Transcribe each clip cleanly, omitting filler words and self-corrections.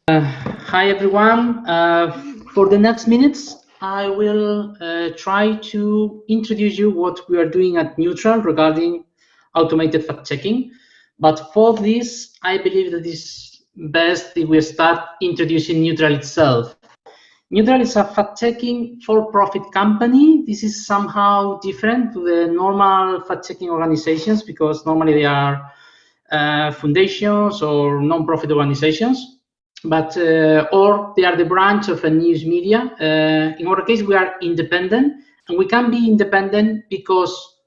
Hi everyone. For the next minutes, I will try to introduce you what we are doing at Newtral regarding automated fact-checking. But for this, I believe that it's best if we start introducing Newtral itself. Newtral is a fact-checking for-profit company. This is somehow different to the normal fact-checking organizations because normally they are foundations or non-profit organizations, but or they are the branch of a news media. In our case, we are independent, and we can be independent because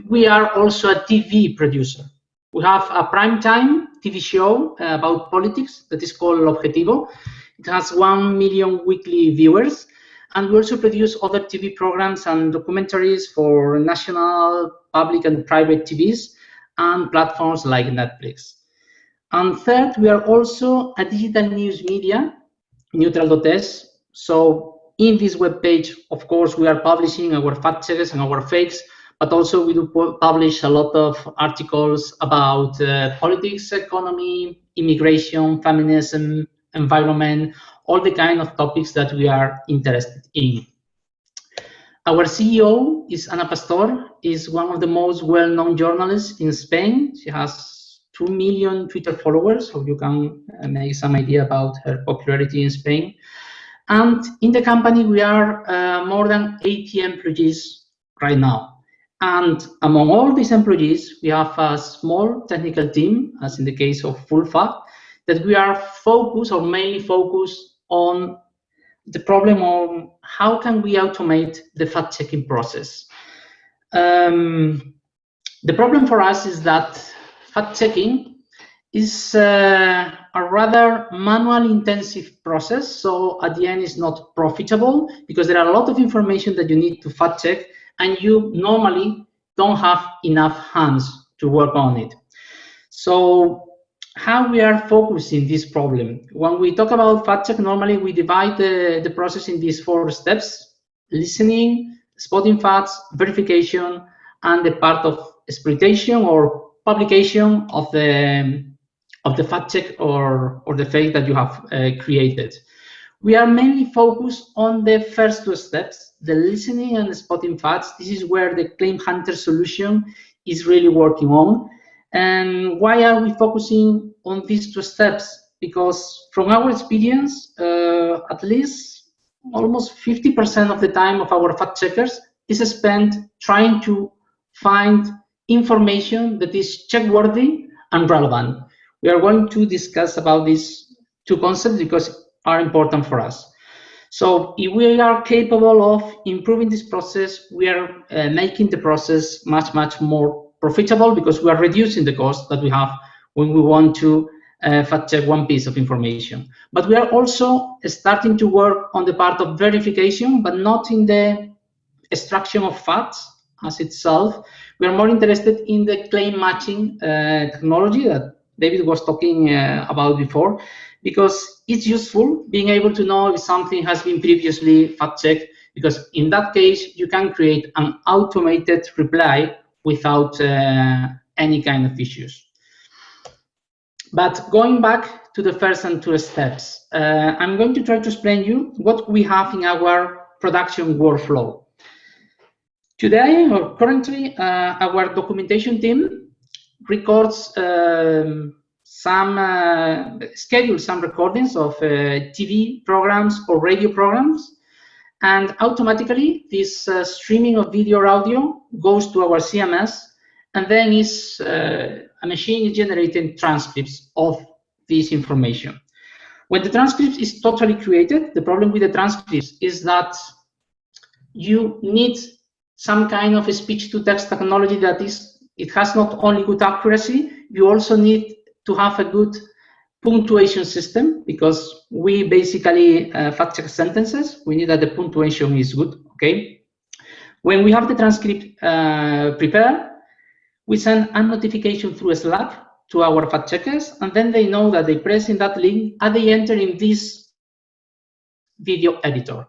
we are also a TV producer. We have a primetime TV show about politics that is called Objetivo. It has 1 million weekly viewers, and we also produce other TV programs and documentaries for national, public, and private TVs and platforms like Netflix. And third, we are also a digital news media, Newtral.es. So in this webpage, of course, we are publishing our fact checkers and our fakes, but also we do publish a lot of articles about politics, economy, immigration, feminism, environment, all the kind of topics that we are interested in. Our CEO is Ana Pastor, is one of the most well-known journalists in Spain. She has 2 million Twitter followers, so you can make some idea about her popularity in Spain. And in the company, we are more than 80 employees right now. And among all these employees, we have a small technical team, as in the case of Full Fact, that we are focused or mainly focused on the problem on how can we automate the fact-checking process. The problem for us is that fact-checking is a rather manual-intensive process, so at the end it's not profitable because there are a lot of information that you need to fact-check and you normally don't have enough hands to work on it. So how we are focusing this problem. When we talk about fact check, normally we divide the process in these 4 steps: listening, spotting facts, verification, and the part of exploitation or publication of the fact check or the fake that you have created. We are mainly focused on the first 2 steps, the listening and the spotting facts. This is where the ClaimHunter solution is really working on. And why are we focusing on these 2 steps? Because from our experience, at least almost 50% of the time of our fact checkers is spent trying to find information that is check-worthy and relevant. We are going to discuss about these 2 concepts because are important for us. So if we are capable of improving this process, we are making the process much, much more profitable because we are reducing the cost that we have when we want to fact check one piece of information. But we are also starting to work on the part of verification, but not in the extraction of facts as itself. We are more interested in the claim matching technology that David was talking about before, because it's useful being able to know if something has been previously fact checked, because in that case you can create an automated reply without any kind of issues. But going back to the first and 2 steps, I'm going to try to explain you what we have in our production workflow. Today, or currently, our documentation team records schedules some recordings of TV programs or radio programs, and automatically this streaming of video or audio goes to our CMS, and then a machine is generating transcripts of this information. When the transcript is totally created, the problem with the transcripts is that you need some kind of speech-to-text technology that it has not only good accuracy, you also need to have a good punctuation system, because we basically fact check sentences. We need that the punctuation is good, okay? When we have the transcript prepared, we send a notification through Slack to our fact checkers, and then they know that they press in that link and they enter in this video editor.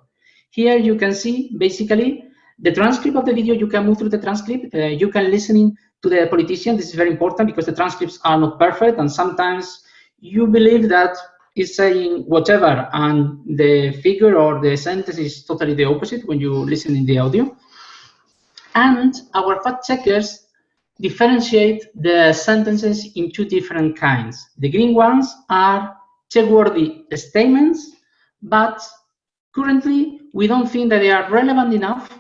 Here you can see basically the transcript of the video. You can move through the transcript. You can listen to the politician. This is very important because the transcripts are not perfect, and sometimes you believe that is saying whatever, and the figure or the sentence is totally the opposite when you listen in the audio. And our fact checkers differentiate the sentences in two different kinds. The green ones are check-worthy statements, but currently we don't think that they are relevant enough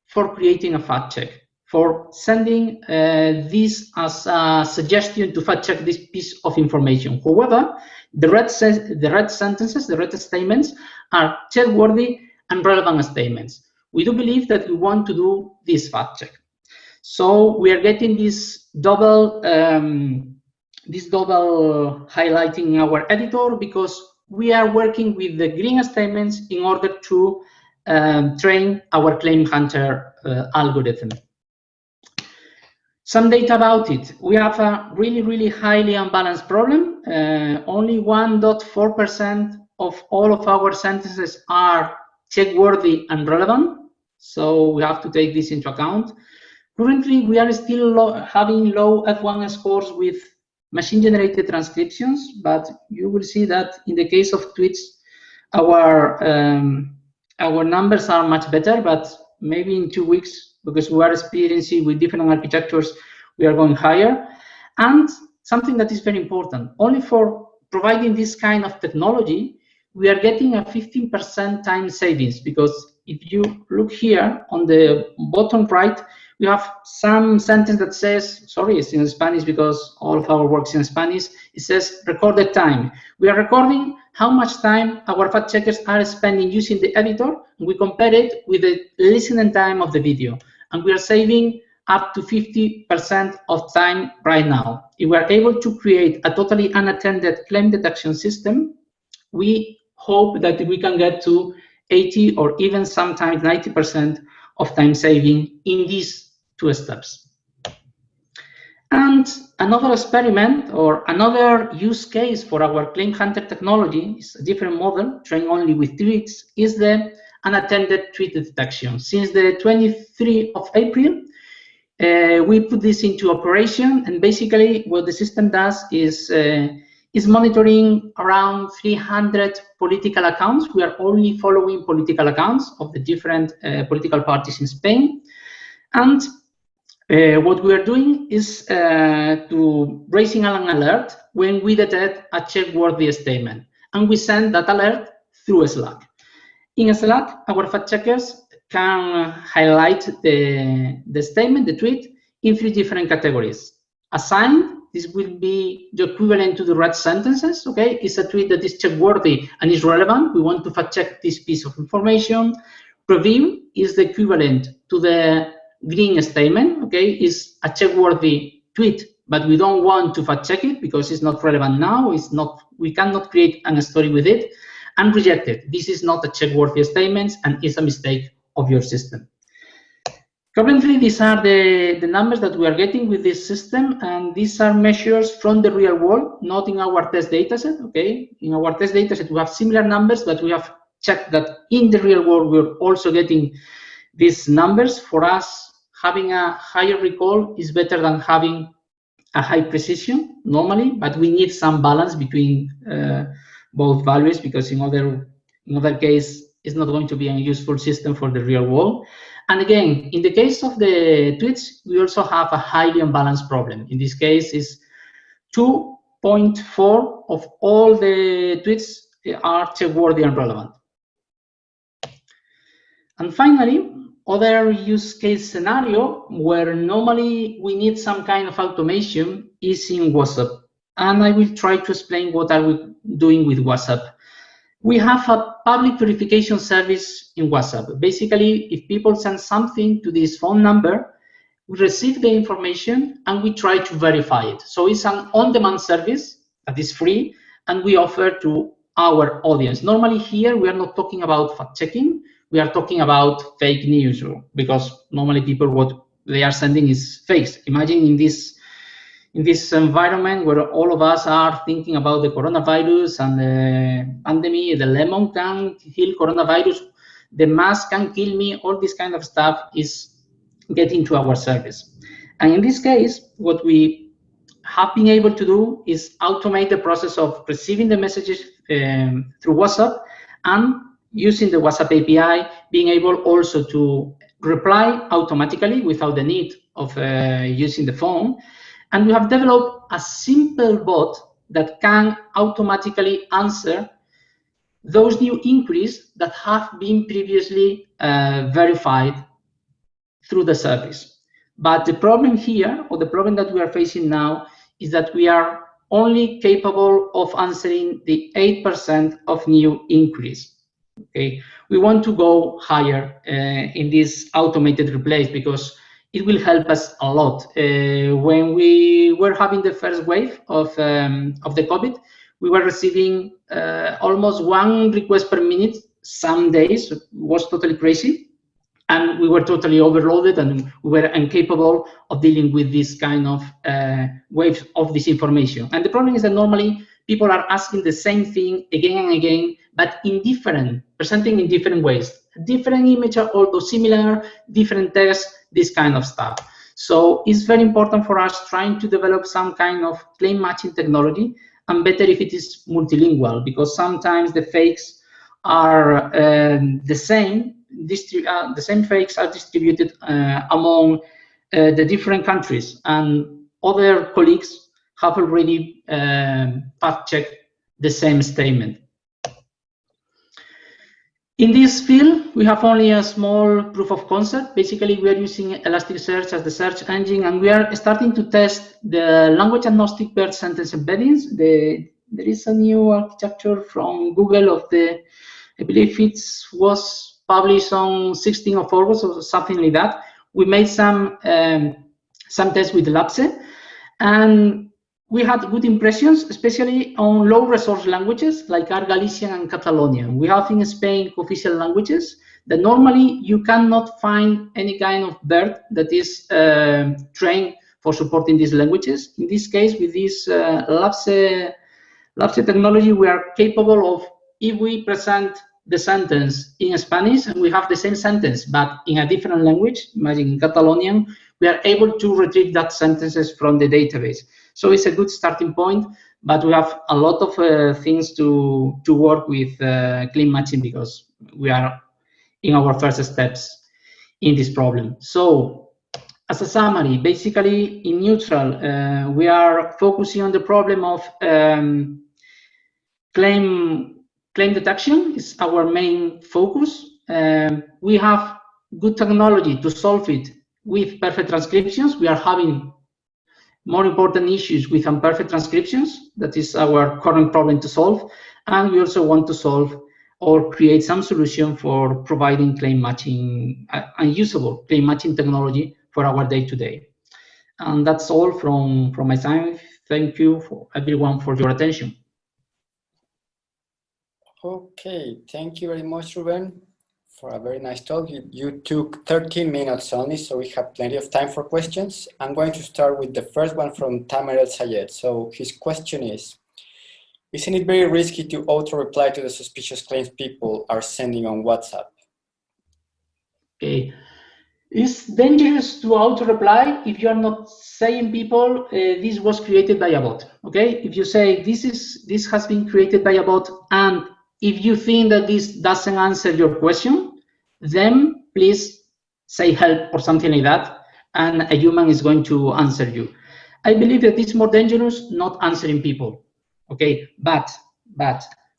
for creating a fact check, for sending this as a suggestion to fact check this piece of information. However, the red sentences, the red statements are check-worthy and relevant statements. We do believe that we want to do this fact check. So we are getting this double highlighting in our editor, because we are working with the green statements in order to train our ClaimHunter algorithm. Some data about it. We have a really highly unbalanced problem. Only 1.4% of all of our sentences are check-worthy and relevant. So we have to take this into account. Currently, we are still having low F1 scores with machine-generated transcriptions, but you will see that in the case of tweets, our numbers are much better, but maybe in 2 weeks, because we are experiencing with different architectures, we are going higher. And something that is very important, only for providing this kind of technology, we are getting a 15% time savings, because if you look here on the bottom right, we have some sentence that says, sorry, it's in Spanish because all of our work is in Spanish. It says recorded time. We are recording how much time our fact checkers are spending using the editor. We compare it with the listening time of the video, and we are saving up to 50% of time right now. If we are able to create a totally unattended claim detection system, we hope that we can get to 80 or even sometimes 90% of time saving in these 2 steps. And another experiment or another use case for our ClaimHunter technology is a different model trained only with tweets, is the unattended tweet detection. Since the 23rd of April, we put this into operation, and basically what the system does is monitoring around 300 political accounts. We are only following political accounts of the different political parties in Spain. And what we are doing is to raising an alert when we detect a check-worthy statement, and we send that alert through Slack. In Slack, our fact checkers can highlight the statement, the tweet, in 3 different categories. Assigned, this will be the equivalent to the red sentences, okay? It's a tweet that is check-worthy and is relevant. We want to fact check this piece of information. Review is the equivalent to the green statement, okay? Is a check-worthy tweet, but we don't want to fact check it because it's not relevant now. It's not, we cannot create a story with it. And rejected, this is not a check-worthy statement and is a mistake of your system. Currently, these are the numbers that we are getting with this system, and these are measures from the real world, not in our test dataset, okay? In our test dataset, we have similar numbers, but we have checked that in the real world, we're also getting these numbers. For us, having a higher recall is better than having a high precision normally, but we need some balance between both values, because in other case, it's not going to be a useful system for the real world. And again, in the case of the tweets, we also have a highly unbalanced problem. In this case, is 2.4 of all the tweets are check-worthy and relevant. And finally, other use case scenario where normally we need some kind of automation is in WhatsApp. And I will try to explain what are we doing with WhatsApp. We have a public verification service in WhatsApp. Basically, if people send something to this phone number, we receive the information and we try to verify it. So it's an on-demand service that is free, and we offer to our audience. Normally here, we are not talking about fact-checking. We are talking about fake news, because normally people, what they are sending is fakes. Imagine in this environment where all of us are thinking about the coronavirus and the pandemic, the lemon can kill coronavirus, the mask can kill me, all this kind of stuff is getting to our service. And in this case, what we have been able to do is automate the process of receiving the messages through WhatsApp, and using the WhatsApp API, being able also to reply automatically without the need of using the phone. And we have developed a simple bot that can automatically answer those new inquiries that have been previously verified through the service. But the problem here, or the problem that we are facing now, is that we are only capable of answering the 8% of new inquiries. Okay, we want to go higher in this automated replace, because it will help us a lot. When we were having the first wave of the COVID, we were receiving almost 1 request per minute. Some days it was totally crazy, and we were totally overloaded, and we were incapable of dealing with this kind of waves of this information. And the problem is that normally people are asking the same thing again and again, but presenting in different ways. Different image, although similar, different text, this kind of stuff. So it's very important for us trying to develop some kind of claim matching technology, and better if it is multilingual, because sometimes the fakes are the same. The same fakes are distributed among the different countries, and other colleagues have already fact-checked the same statement. In this field, we have only a small proof of concept. Basically, we are using Elasticsearch as the search engine, and we are starting to test the language agnostic paired sentence embeddings. There is a new architecture from Google of the, I believe it was published on 16th of August or something like that. We made some tests with Lapse, and we had good impressions, especially on low resource languages like are Galician and Catalonian. We have in Spain official languages that normally you cannot find any kind of BERT that is trained for supporting these languages. In this case, with this Lapse technology, we are capable of, if we present the sentence in Spanish and we have the same sentence but in a different language, imagine Catalonian, we are able to retrieve that sentences from the database. So it's a good starting point, but we have a lot of things to work with claim matching, because we are in our first steps in this problem. So as a summary, basically in Newtral, we are focusing on the problem of claim detection is our main focus. We have good technology to solve it with perfect transcriptions. We are having more important issues with imperfect transcriptions. That is our current problem to solve. And we also want to solve or create some solution for providing claim matching, unusable claim matching technology for our day-to-day. And that's all from my side. Thank you for everyone for your attention. Okay, thank you very much, Rubén, for a very nice talk. You took 13 minutes only, so we have plenty of time for questions. I'm going to start with the first one from Tamer El Sayed. So his question is, isn't it very risky to auto-reply to the suspicious claims people are sending on WhatsApp? Okay. It's dangerous to auto-reply if you are not saying people this was created by a bot. Okay, if you say this has been created by a bot, and if you think that this doesn't answer your question, then please say help or something like that, and a human is going to answer you. I believe that it's more dangerous not answering people. Okay, but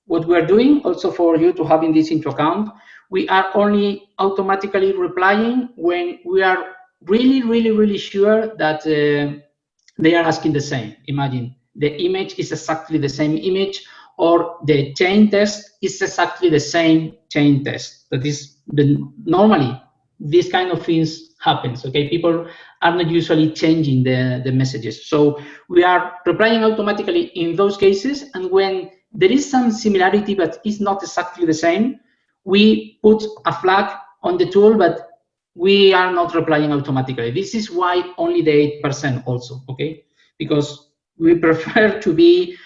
what we're doing, also for you to having this into account, we are only automatically replying when we are really sure that they are asking the same. Imagine the image is exactly the same image, or the chain test is exactly the same chain test. That is normally this kind of things happens. Okay, people are not usually changing the messages. So we are replying automatically in those cases, and when there is some similarity but it's not exactly the same, we put a flag on the tool, but we are not replying automatically. This is why only the 8% also, okay? Because we prefer to be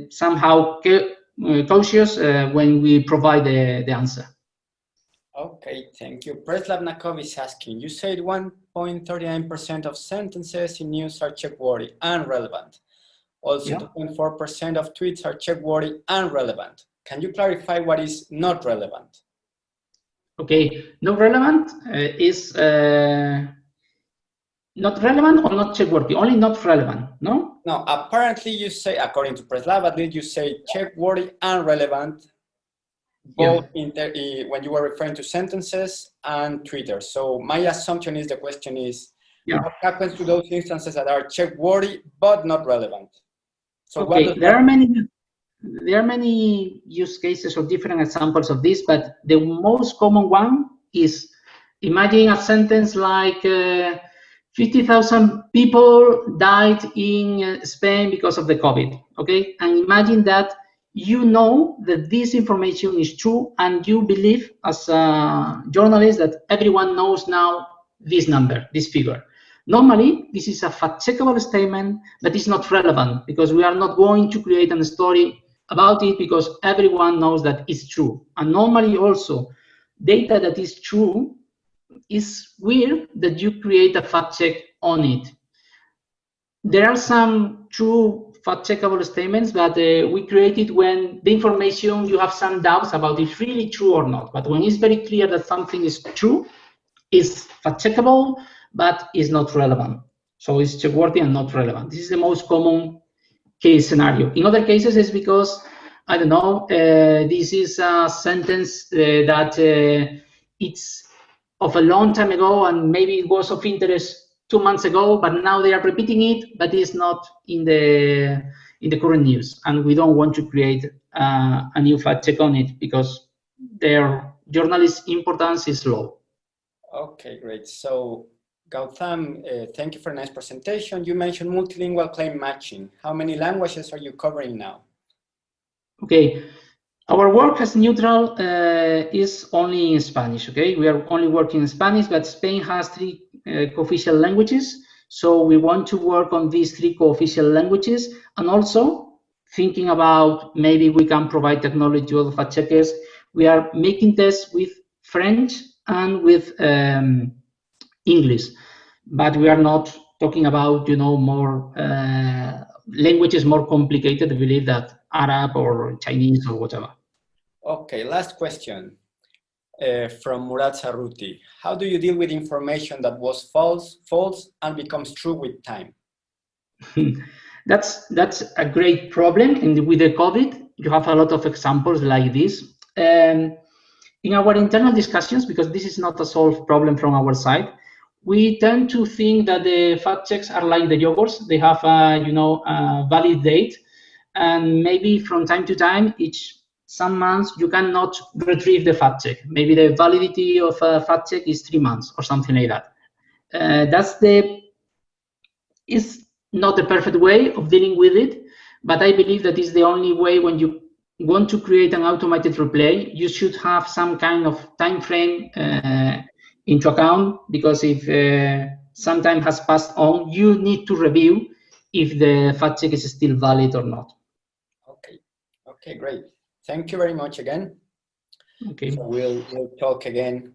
somehow cautious when we provide the answer. Okay, thank you. Preslav Nakov is asking, you said 1.39% of sentences in news are check-worthy and relevant. Also, 2.4% of tweets are check-worthy and relevant. Can you clarify what is not relevant? Okay, not relevant is not relevant or not check-worthy, only not relevant, no? No, apparently you say, according to PressLab, at least you say check-worthy and relevant, both when you were referring to sentences and Twitter. So my assumption is the question is, what happens to those instances that are check-worthy but not relevant? So okay, there are many use cases or different examples of this, but the most common one is, imagine a sentence like 50,000 people died in Spain because of the COVID, okay? And imagine that you know that this information is true and you believe as a journalist that everyone knows now this number, this figure. Normally, this is a fact-checkable statement that is not relevant because we are not going to create a story about it because everyone knows that it's true. And normally also, data that is true is weird that you create a fact check on it. There are some true fact-checkable statements that we created when the information you have some doubts about is really true or not. But when it's very clear that something is true, it's fact-checkable, but is not relevant. So it's check-worthy and not relevant. This is the most common case scenario. In other cases, it's because, I don't know, this is a sentence that it's of a long time ago and maybe it was of interest 2 months ago, but now they are repeating it, but it's not in the current news, and we don't want to create a new fact check on it because their journalist importance is low. Okay, great. So Gautam, thank you for a nice presentation. You mentioned multilingual claim matching. How many languages are you covering now? Okay, our work as Newtral is only in Spanish, okay? We are only working in Spanish, but Spain has 3 co-official languages. So we want to work on these 3 co-official languages, and also thinking about maybe we can provide technology to other fact checkers. We are making tests with French and with English, but we are not talking about, you know, more languages more complicated. We believe that Arab or Chinese or whatever. Okay, last question from Murat Sarruti. How do you deal with information that was false and becomes true with time? That's a great problem, and with the COVID, you have a lot of examples like this. In our internal discussions, because this is not a solved problem from our side, we tend to think that the fact checks are like the yogurts. They have a, you know, a valid date, and maybe from time to time, some months you cannot retrieve the fact check. Maybe the validity of a fact check is 3 months or something like that. It's not the perfect way of dealing with it, but I believe that is the only way. When you want to create an automated replay, you should have some kind of time frame into account, because if some time has passed on, you need to review if the fact check is still valid or not. Okay, great. Thank you very much again. Okay. So we'll talk again